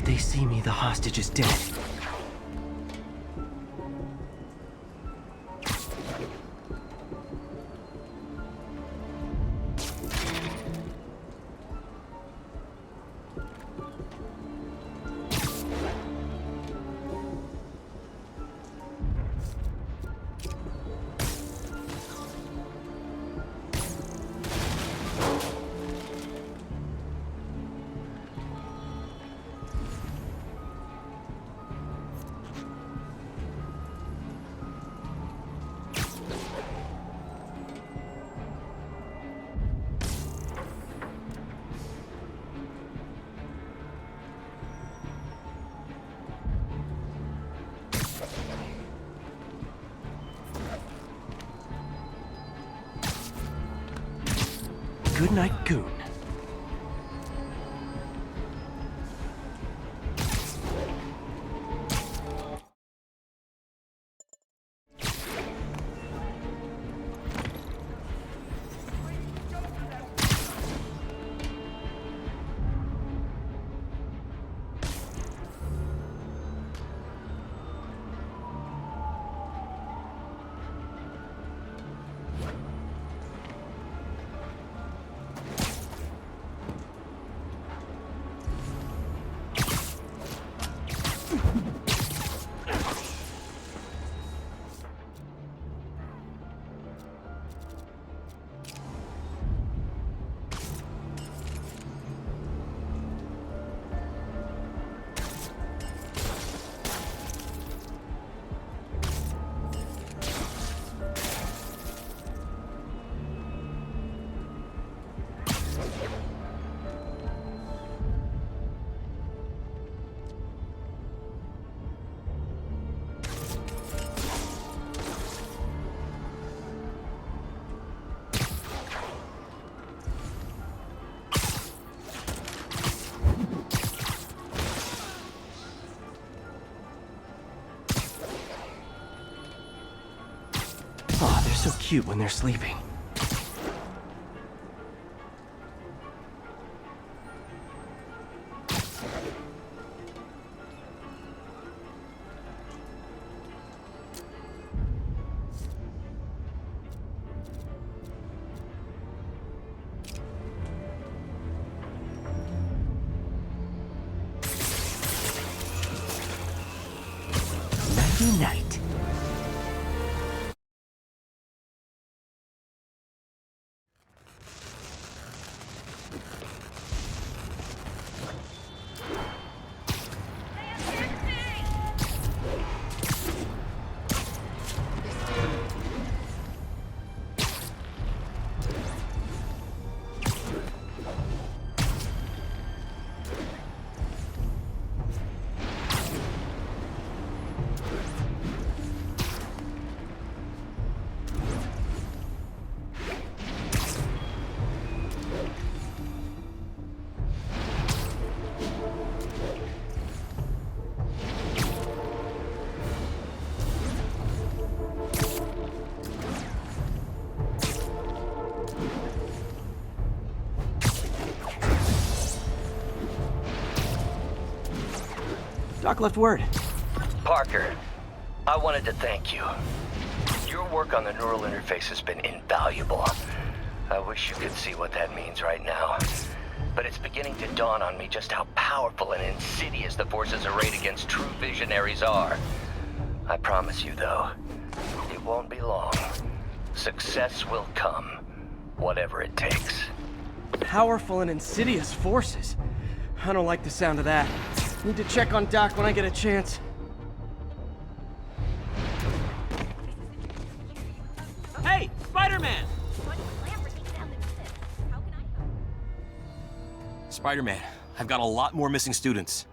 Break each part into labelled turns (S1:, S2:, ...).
S1: They see me, the hostage is dead. Good night, Goon. Oh, they're so cute when they're sleeping. Nighty-night. Doc left word.
S2: Parker, I wanted to thank you. Your work on the neural interface has been invaluable. I wish you could see what that means right now. But it's beginning to dawn on me just how powerful and insidious the forces arrayed against true visionaries are. I promise you, though, it won't be long. Success will come, whatever it takes.
S1: Powerful and insidious forces. I don't like the sound of that. Need to check on Doc when I get a chance. Hey, Spiderman!
S3: Spider-Man, I've got a lot more missing students.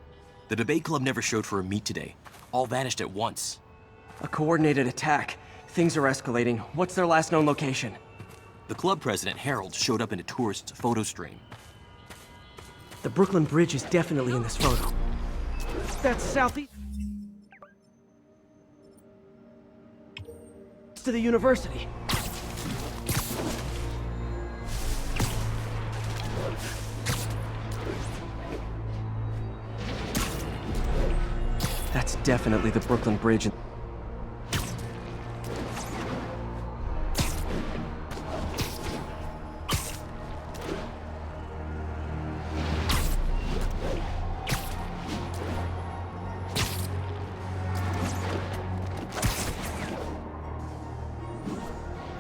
S3: The debate club never showed for a meet today. All vanished at once.
S1: A coordinated attack. Things are escalating. What's their last known location?
S3: The club president, Harold, showed up in a tourist's photo stream.
S1: The Brooklyn Bridge is definitely in this photo. That's southeast to the university. That's definitely the Brooklyn Bridge.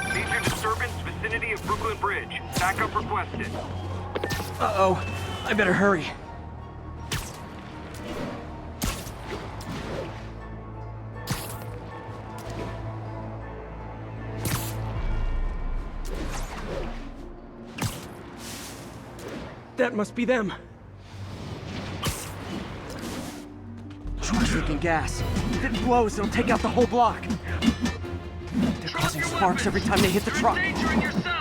S4: Major disturbance vicinity of Brooklyn Bridge. Backup requested.
S1: Uh-oh. I better hurry. That must be them. Truck's leaking gas. If it blows, it'll take out the whole block. They're causing sparks every time they hit the truck.
S4: Endangering yourself.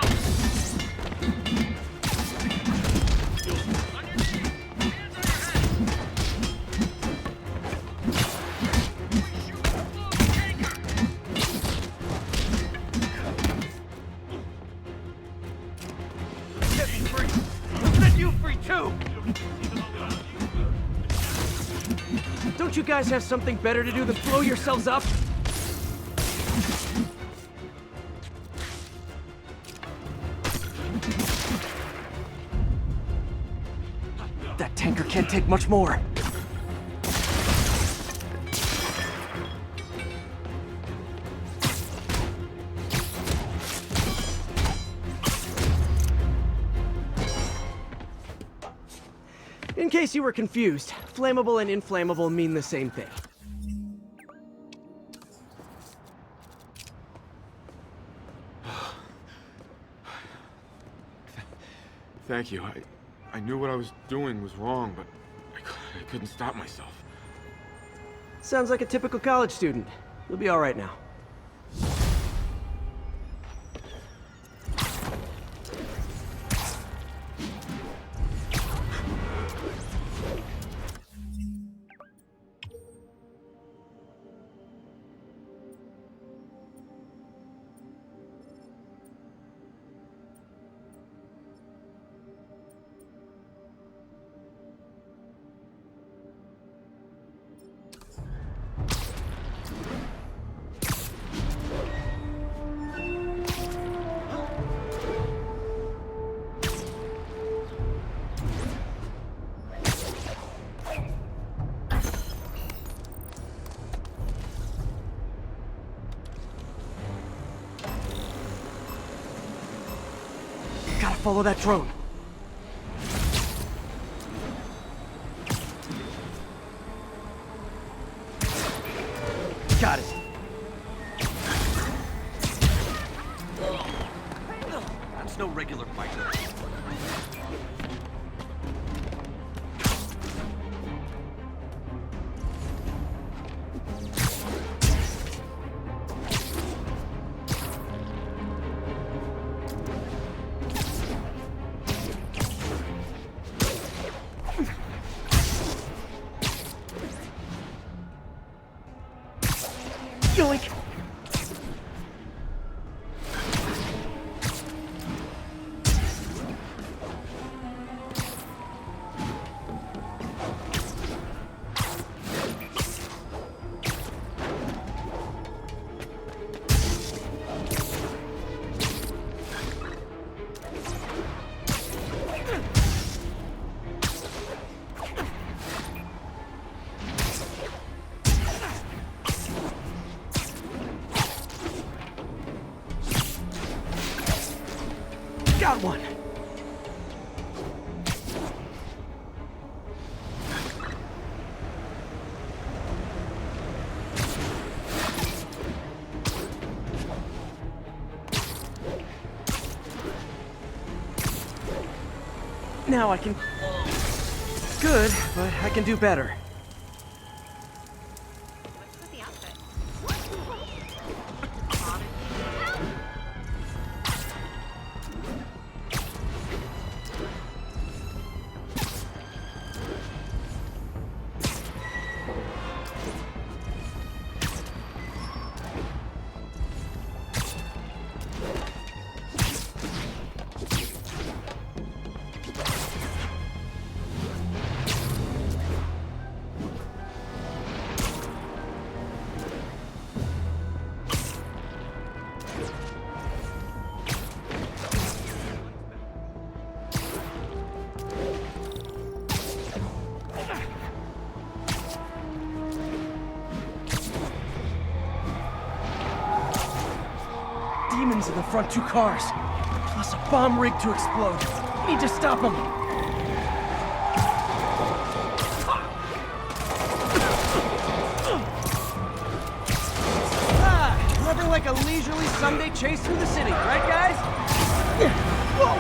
S1: Set me free. We'll set you free too. Don't you guys have something better to do than blow yourselves up? That tanker can't take much more. In case you were confused, flammable and inflammable mean the same thing.
S5: Thank you. I knew what I was doing was wrong, but I couldn't stop myself.
S1: Sounds like a typical college student. You'll be all right now. Gotta follow that drone. Got it.
S3: That's no regular biker.
S1: Yoink! Got one! Now I can... Good, but I can do better.
S6: What's with the outfit?
S1: demons in the front two cars. Plus a bomb rig to explode. Need to stop them. Nothing like a leisurely Sunday chase through the city, right guys? Whoa!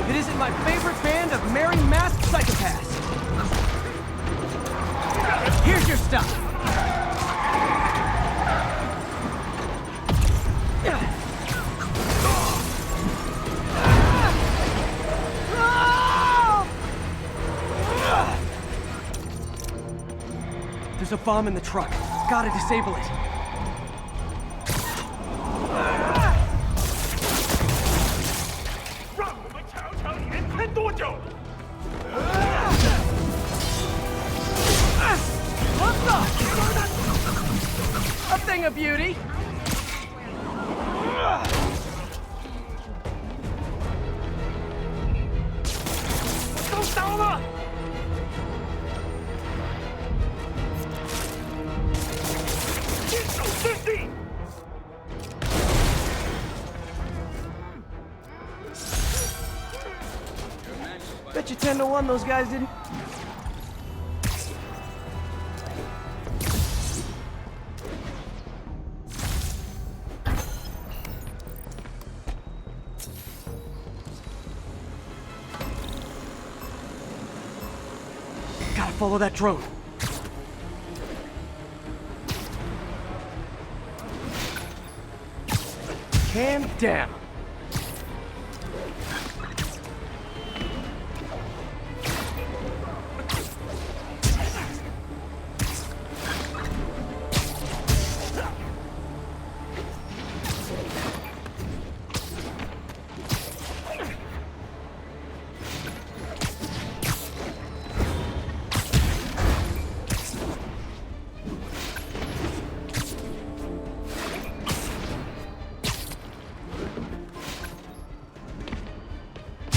S1: If it isn't my favorite band of merry masked psychopaths. Here's your stuff. There's a bomb in the truck. Gotta disable it. What's up? A thing of beauty. Bet you 10 to 1 those guys didn't. Gotta follow that drone. Cam down.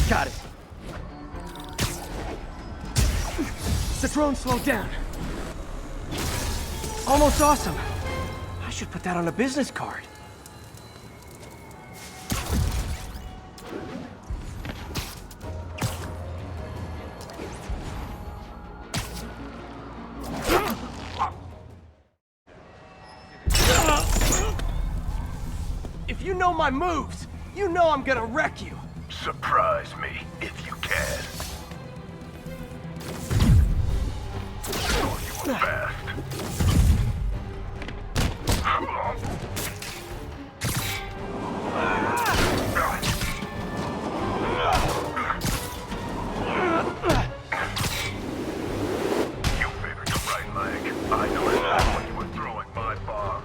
S1: Got it. The drone slowed down. Almost awesome. I should put that on a business card. If you know my moves, you know I'm gonna wreck you.
S6: Surprise me, if you can. Oh, you were fast. You favored the right leg. I noticed that when you were throwing my bombs.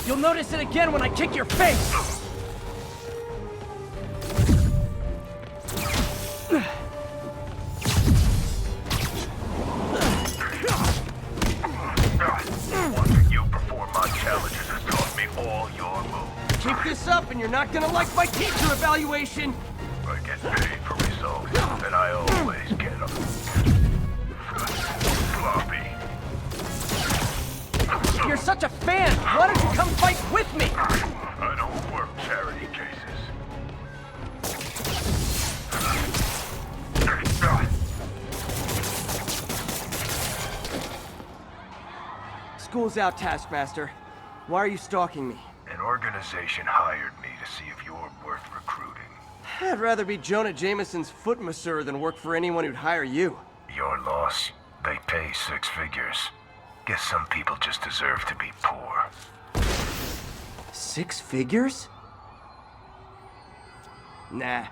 S1: You'll notice it again when I kick your face!
S6: Watching you perform my challenges has taught me all your moves.
S1: Keep this up and you're not gonna like my teacher evaluation!
S6: I get paid for results, and I always get them. Sloppy.
S1: If you're such a fan, why don't you come fight with me?
S6: I don't work charity cases.
S1: School's out, Taskmaster. Why are you stalking me?
S6: An organization hired me to see if you're worth recruiting.
S1: I'd rather be Jonah Jameson's foot masseur than work for anyone who'd hire you.
S6: Your loss, they pay 6 figures. Guess some people just deserve to be poor.
S1: 6 figures? Nah.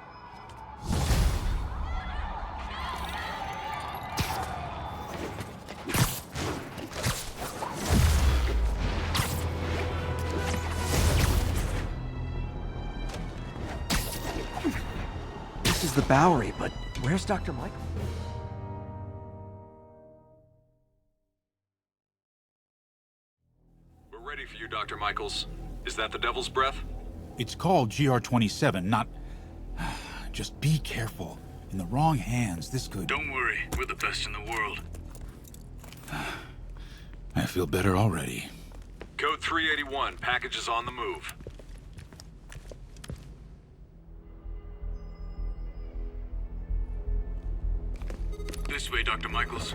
S1: This is the Bowery, but where's Dr. Michael?
S7: We're ready for you, Dr. Michaels. Is that the Devil's Breath?
S8: It's called GR-27, not... Just be careful. In the wrong hands, this could...
S6: Don't worry, we're the best in the world.
S8: I feel better already.
S7: Code 381, package is on the move.
S6: This way, Dr. Michaels.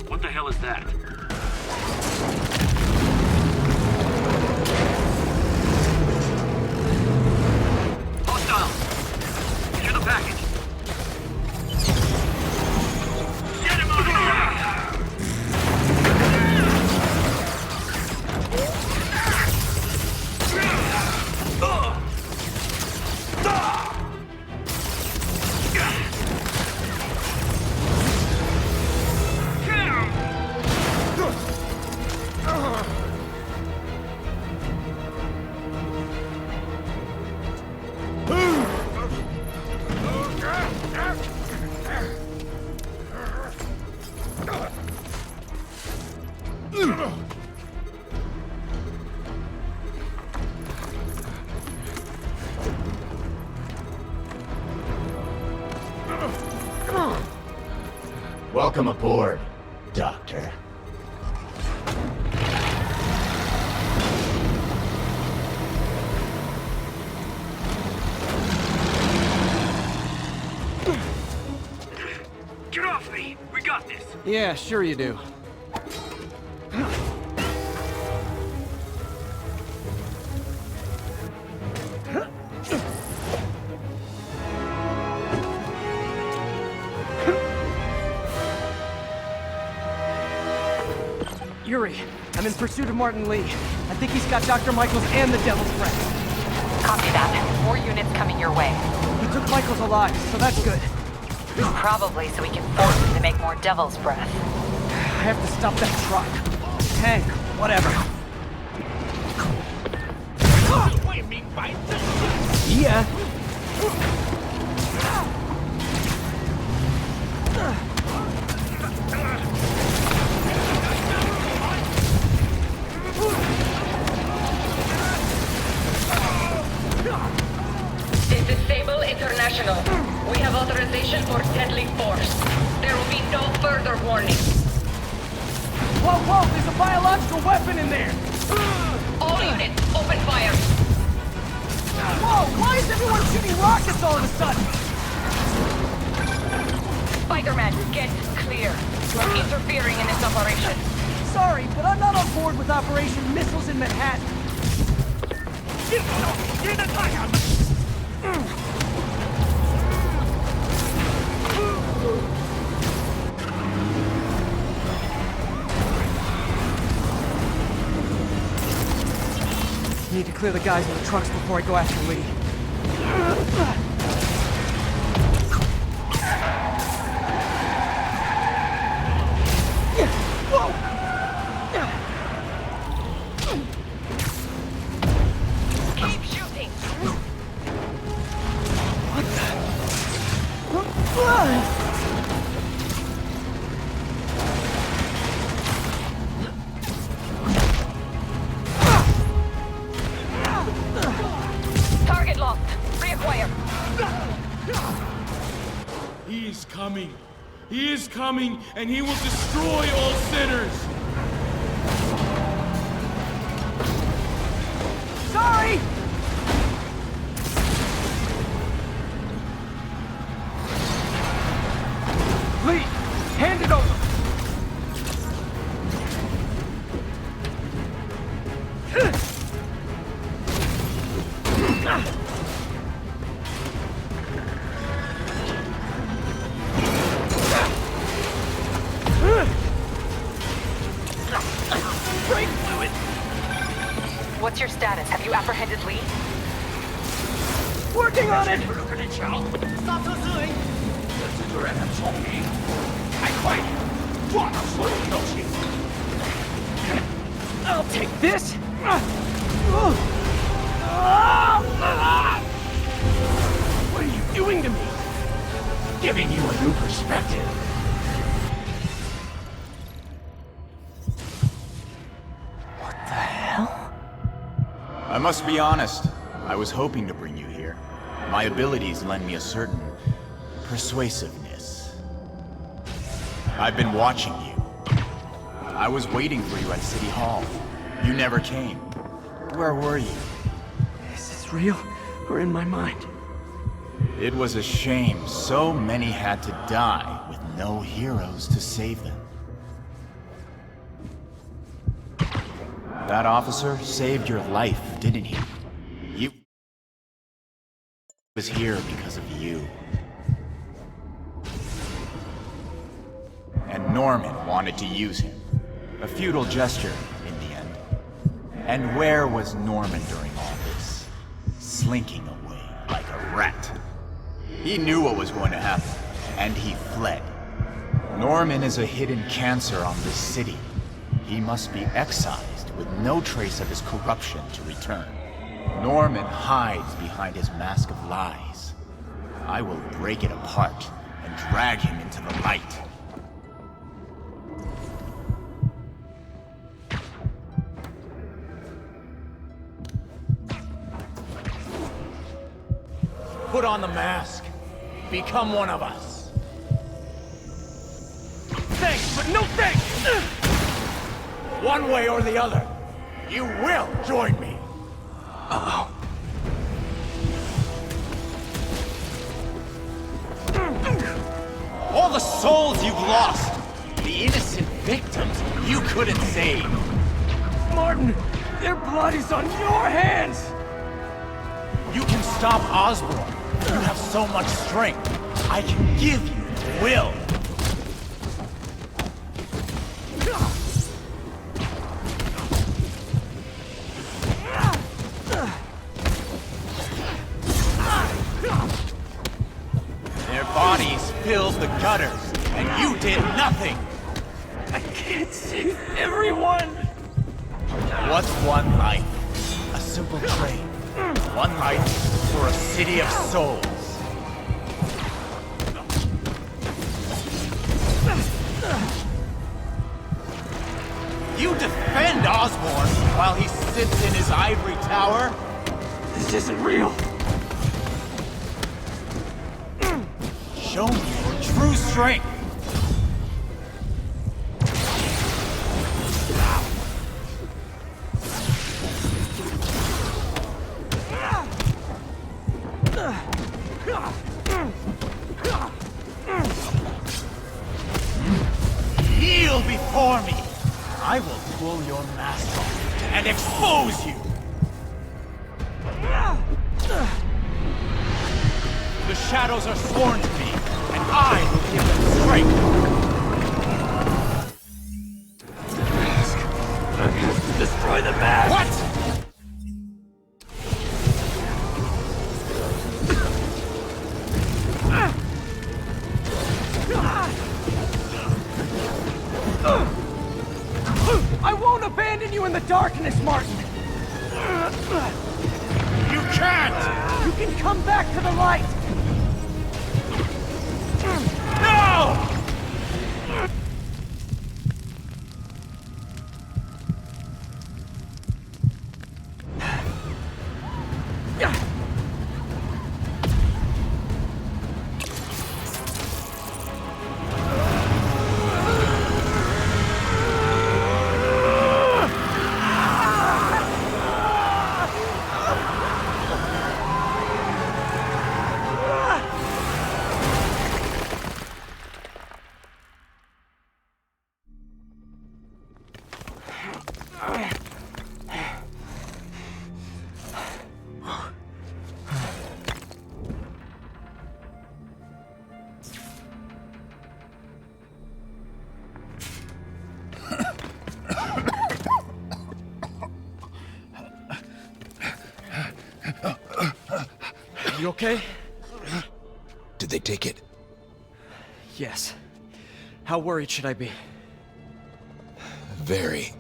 S4: What the hell is that? Hostile! Secure the package. Get him out of here!
S9: Welcome aboard, Doctor.
S4: Get off me! We got this!
S1: Yeah, sure you do. Yuri, I'm in pursuit of Martin Lee. I think he's got Dr. Michaels and the Devil's Breath.
S10: Copy that. More units coming your way.
S1: He took Michaels alive, so that's good.
S10: Probably so we can force him to make more Devil's Breath.
S1: I have to stop that truck. Tank, whatever. Yeah.
S10: This is Sable International. We have authorization for deadly force. There will be no further warning.
S1: Whoa, whoa, there's a biological weapon in there!
S10: All units, open fire.
S1: Whoa, why is everyone shooting rockets all of a sudden?
S10: Spiderman, get clear. You're interfering in this operation.
S1: Sorry, but I'm not on board with Operation Missiles in Manhattan. Need to clear the guys in the trucks before I go after Lee.
S10: Keep shooting. Target locked. Reacquire.
S11: He is coming. He is coming, and he will destroy all sinners.
S1: Sorry! Lee, hand it over! Brake fluid!
S10: What's your status? Have you apprehended Lee?
S1: Working on it! I'll take this! What are you doing to me?
S9: Giving you a new perspective.
S1: What the hell?
S9: I must be honest. I was hoping to bring you here. My abilities lend me a certain persuasiveness. I've been watching you. I was waiting for you at City Hall. You never came. Where were you?
S1: Is this real or in my mind?
S9: It was a shame so many had to die with no heroes to save them. That officer saved your life, didn't he? He was here because of you. And Norman wanted to use him. A futile gesture, in the end. And where was Norman during all this? Slinking away like a rat. He knew what was going to happen, and he fled. Norman is a hidden cancer on this city. He must be excised with no trace of his corruption to return. Norman hides behind his mask of lies. I will break it apart and drag him into the light. Put on the mask. Become one of us.
S11: Thanks, but no thanks!
S9: One way or the other, you will join me.
S1: Uh-oh.
S9: All the souls you've lost, the innocent victims you couldn't save.
S1: Martin, their blood is on your hands!
S9: You can stop Osborn. You have so much strength. I can give you will. Their bodies filled the gutters, and you did nothing.
S1: I can't save everyone!
S9: What's one life? A simple trade. One life for a city of souls. You defend Osborn while he sits in his ivory tower?
S1: This isn't real!
S9: Show me your true strength! Kneel before me! I will pull your mask off and expose you! The shadows are sworn to me, and I will give them strength!
S1: Destroy the mask!
S9: What?!
S1: I won't abandon you in the darkness, Martin!
S9: You can't!
S1: You can come back to the light!
S9: No!
S1: You okay?
S8: Did they take it?
S1: Yes. How worried should I be?
S8: Very.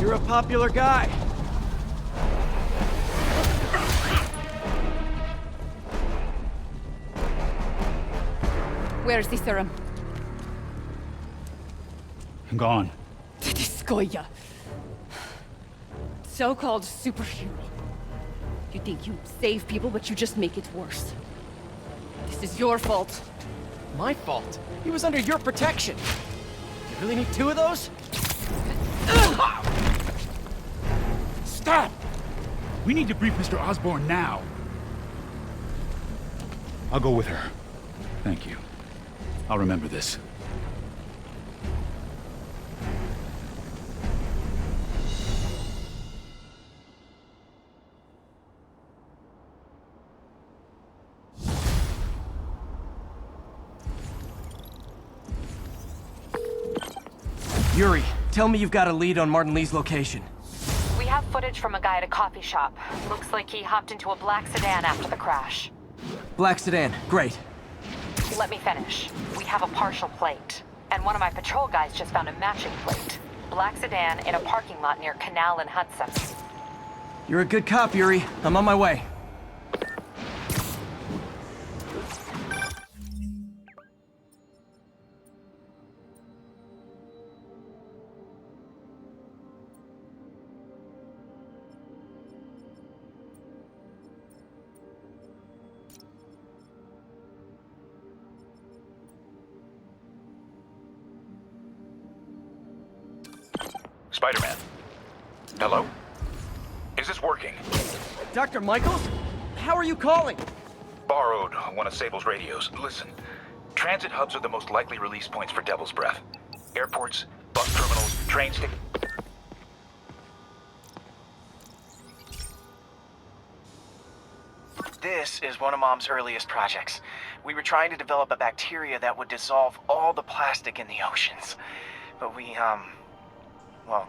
S1: You're a popular guy.
S12: Where's the serum?
S13: Gone.
S12: This Goya. So-called superhero. You think you save people, but you just make it worse. This is your fault.
S1: My fault? He was under your protection. You really need two of those?
S11: Stop! We need to brief Mr. Osborn now. I'll go with her. Thank you. I'll remember this.
S1: Yuri, tell me you've got a lead on Martin Lee's location.
S13: We have footage from a guy at a coffee shop. Looks like he hopped into a black sedan after the crash.
S1: Black sedan, great.
S13: Let me finish. We have a partial plate. And one of my patrol guys just found a matching plate. Black sedan in a parking lot near Canal and Hudson.
S1: You're a good cop, Yuri. I'm on my way.
S6: Spiderman. Hello? Is this working?
S1: Dr. Michaels? How are you calling?
S6: Borrowed one of Sable's radios. Listen, transit hubs are the most likely release points for Devil's Breath. Airports, bus terminals, train stations.
S14: This is one of Mom's earliest projects. We were trying to develop a bacteria that would dissolve all the plastic in the oceans. But well,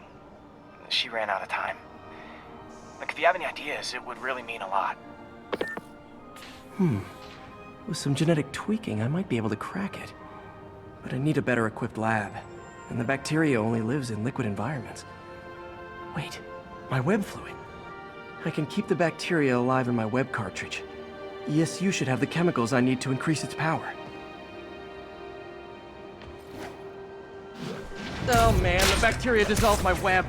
S14: she ran out of time. Like, if you have any ideas, it would really mean a lot.
S1: With some genetic tweaking, I might be able to crack it. But I need a better equipped lab. And the bacteria only lives in liquid environments. Wait, my web fluid. I can keep the bacteria alive in my web cartridge. ESU should have the chemicals I need to increase its power. Oh man, the bacteria dissolved my web.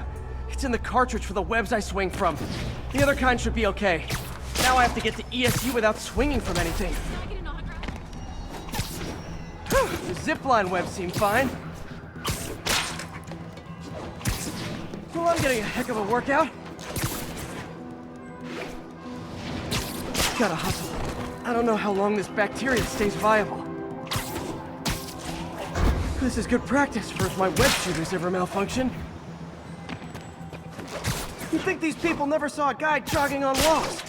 S1: It's in the cartridge for the webs I swing from. The other kind should be okay. Now I have to get to ESU without swinging from anything. The zipline webs seem fine. Well, I'm getting a heck of a workout. Gotta hustle. I don't know how long this bacteria stays viable. This is good practice for if my web shooters ever malfunction. You'd think these people never saw a guy jogging on walls.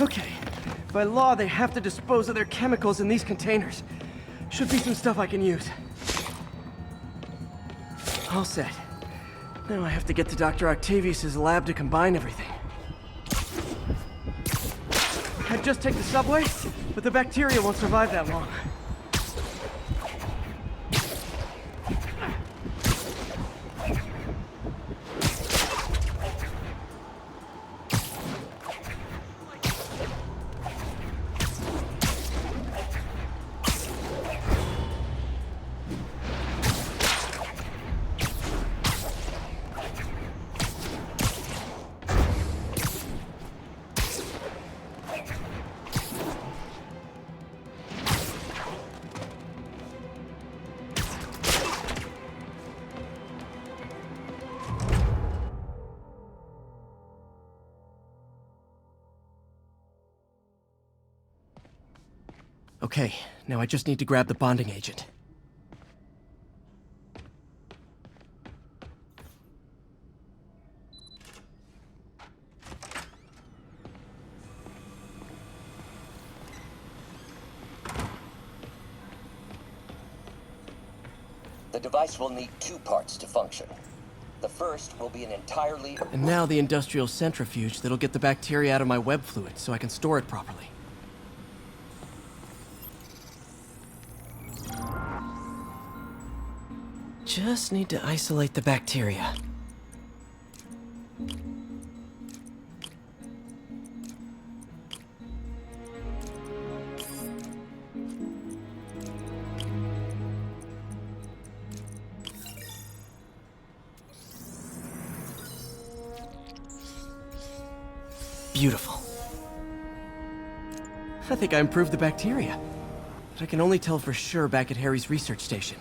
S1: Okay. By law, they have to dispose of their chemicals in these containers. Should be some stuff I can use. All set. Now I have to get to Dr. Octavius's lab to combine everything. I'd just take the subway, but the bacteria won't survive that long. Okay, now I just need to grab the bonding agent.
S2: The device will need two parts to function. The first will be an entirely...
S1: And now the industrial centrifuge that'll get the bacteria out of my web fluid so I can store it properly. Just need to isolate the bacteria. Beautiful. I think I improved the bacteria. But I can only tell for sure back at Harry's research station.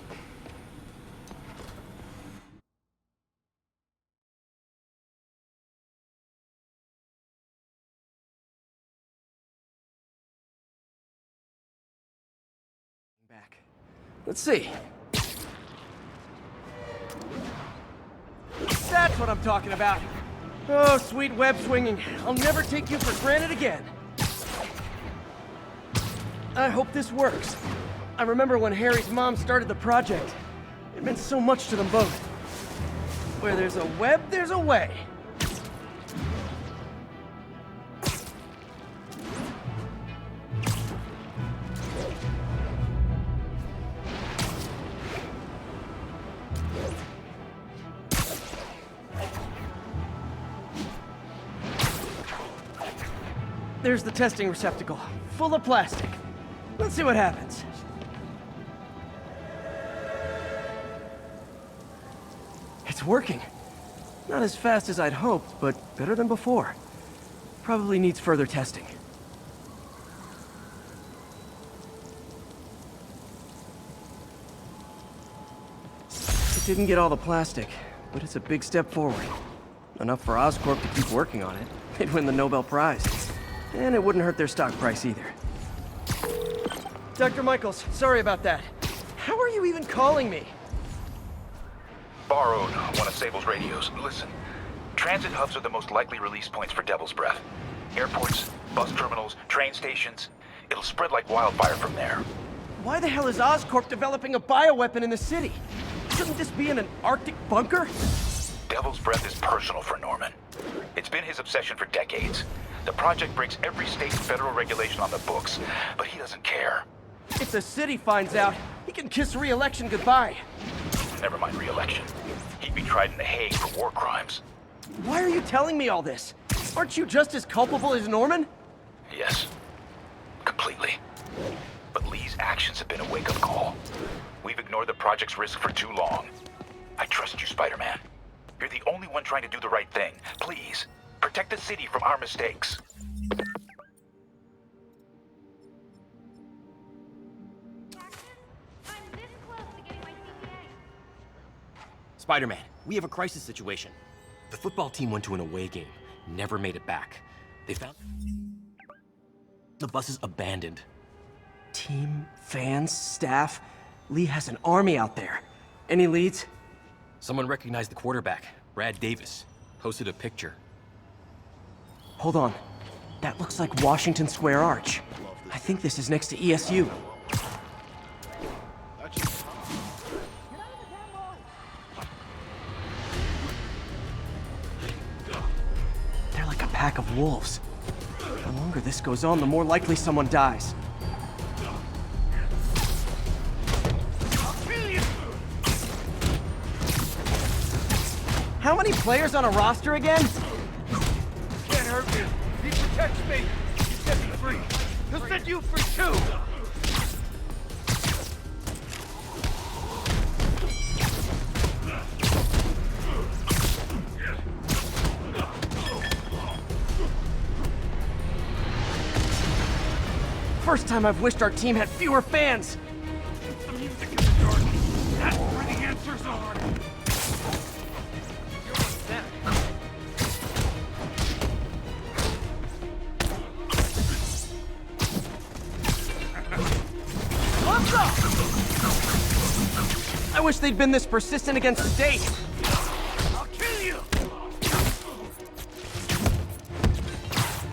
S1: Back. Let's see. That's what I'm talking about. Oh, sweet web swinging. I'll never take you for granted again. I hope this works. I remember when Harry's mom started the project. It meant so much to them both. Where there's a web, there's a way. There's the testing receptacle, full of plastic. Let's see what happens. It's working. Not as fast as I'd hoped, but better than before. Probably needs further testing. It didn't get all the plastic, but it's a big step forward. Enough for Oscorp to keep working on it. They'd win the Nobel Prize. And it wouldn't hurt their stock price either. Dr. Michaels, sorry about that. How are you even calling me?
S6: Borrowed one of Sable's radios. Listen, transit hubs are the most likely release points for Devil's Breath. Airports, bus terminals, train stations. It'll spread like wildfire from there.
S1: Why the hell is Oscorp developing a bioweapon in the city? Shouldn't this be in an Arctic bunker?
S6: Devil's Breath is personal for Norman. It's been his obsession for decades. The project breaks every state and federal regulation on the books, but he doesn't care.
S1: If the city finds out, he can kiss re-election goodbye.
S6: Never mind re-election. He'd be tried in The Hague for war crimes.
S1: Why are you telling me all this? Aren't you just as culpable as Norman?
S6: Yes. Completely. But Lee's actions have been a wake-up call. We've ignored the project's risk for too long. I trust you, Spider-Man. You're the only one trying to do the right thing. Please, protect the city from our mistakes.
S3: Spider-Man, we have a crisis situation. The football team went to an away game, never made it back. They found the bus is abandoned.
S1: Team, fans, staff. Lee has an army out there. Any leads?
S3: Someone recognized the quarterback, Brad Davis. Posted a picture.
S1: Hold on. That looks like Washington Square Arch. I think this is next to ESU. They're like a pack of wolves. The longer this goes on, the more likely someone dies. How many players on a roster again?
S11: Can't hurt me. He protects me. He set me free. He'll set you free too.
S1: First time I've wished our team had fewer fans.
S11: The music in the dark. That's where the answers are.
S1: I wish they'd been this persistent against State.
S11: I'll kill you!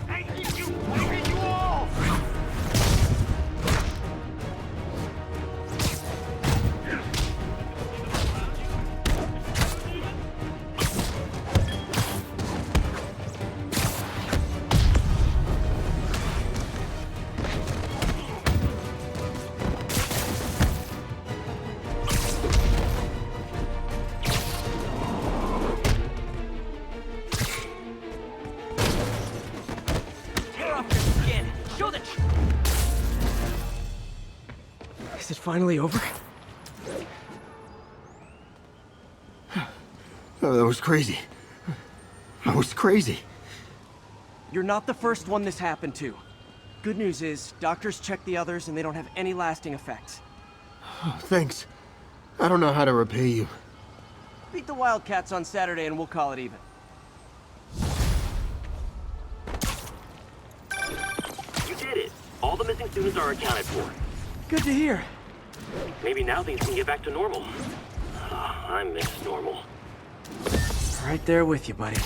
S11: I hate you! I hate you all!
S1: Is it finally over?
S8: Oh, that was crazy. That was crazy.
S1: You're not the first one this happened to. Good news is, doctors checked the others and they don't have any lasting effects.
S11: Thanks. I don't know how to repay you.
S1: Beat the Wildcats on Saturday and we'll call it even.
S15: You did it. All the missing students are accounted for.
S1: Good to hear.
S15: Maybe now things can get back to normal. I miss normal.
S1: Right there with you, buddy.